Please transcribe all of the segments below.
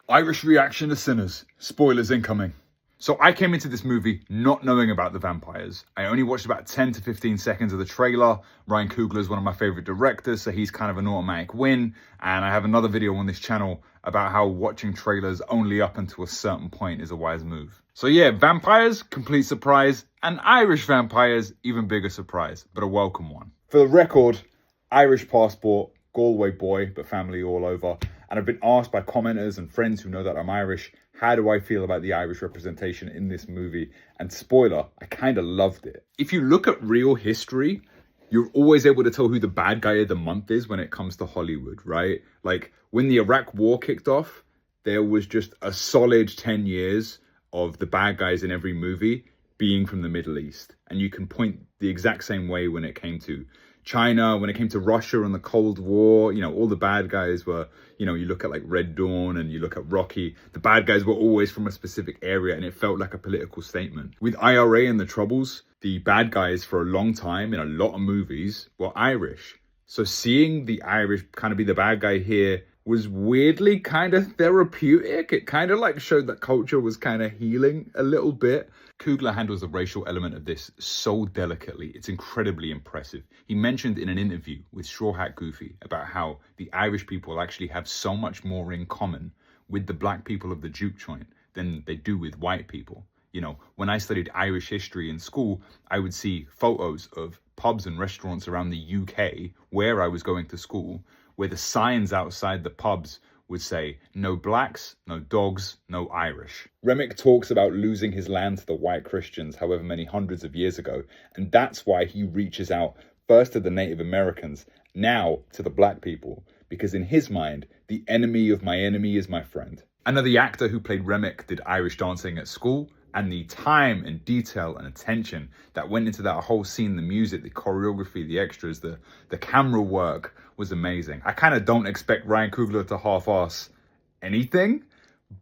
Irish reaction to Sinners. Spoilers incoming. So I came into this movie not knowing about the vampires. I only watched about 10 to 15 seconds of the trailer. Ryan Coogler is one of my favorite directors, so he's kind of an automatic win. And I have another video on this channel about how watching trailers only up until a certain point is a wise move. So yeah, vampires, complete surprise. And Irish vampires, even bigger surprise, but a welcome one. For the record, Irish passport, Galway boy, but family all over. And I've been asked by commenters and friends who know that I'm Irish, how do I feel about the Irish representation in this movie? And spoiler, I kind of loved it. If you look at real history, you're always able to tell who the bad guy of the month is when it comes to Hollywood, right? Like when the Iraq war kicked off, there was just a solid 10 years of the bad guys in every movie being from the Middle East. And you can point the exact same way when it came to China, when it came to Russia and the Cold War, you know, all the bad guys were, you know, you look at like Red Dawn and you look at Rocky, the bad guys were always from a specific area and it felt like a political statement. With IRA and the Troubles, the bad guys for a long time in a lot of movies were Irish. So seeing the Irish kind of be the bad guy here was weirdly kind of therapeutic. It kind of like showed that culture was kind of healing a little bit. Coogler handles the racial element of this so delicately. It's incredibly impressive. He mentioned in an interview with Straw Hat Goofy about how the Irish people actually have so much more in common with the black people of the juke joint than they do with white people. You know, when I studied Irish history in school, I would see photos of pubs and restaurants around the UK where I was going to school, where the signs outside the pubs would say, no blacks, no dogs, no Irish. Remick talks about losing his land to the white Christians however many hundreds of years ago, and that's why he reaches out first to the Native Americans, now to the black people, because in his mind, the enemy of my enemy is my friend. I know the actor who played Remick did Irish dancing at school, and the time and detail and attention that went into that whole scene, the music, the choreography, the extras, the camera work was amazing. I kind of don't expect Ryan Coogler to half-ass anything,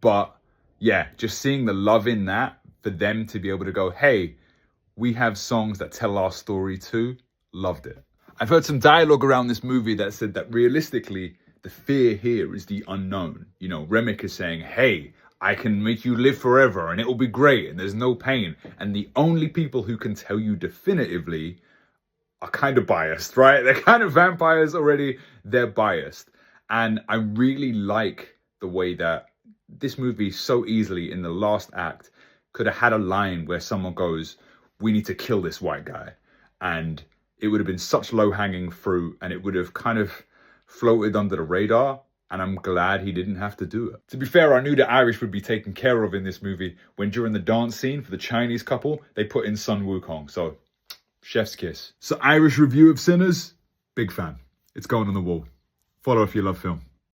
but yeah, just seeing the love in that for them to be able to go, hey, we have songs that tell our story too, loved it. I've heard some dialogue around this movie that said that realistically, the fear here is the unknown. You know, Remick is saying, hey, I can make you live forever and it will be great and there's no pain. And the only people who can tell you definitively are kind of biased, right? They're kind of vampires already, they're biased. And I really like the way that this movie so easily in the last act could have had a line where someone goes, we need to kill this white guy. And it would have been such low-hanging fruit and it would have kind of floated under the radar. And I'm glad he didn't have to do it. To be fair, I knew the Irish would be taken care of in this movie when during the dance scene for the Chinese couple, they put in Sun Wukong. So, chef's kiss. So Irish review of Sinners, big fan. It's going on the wall. Follow if you love film.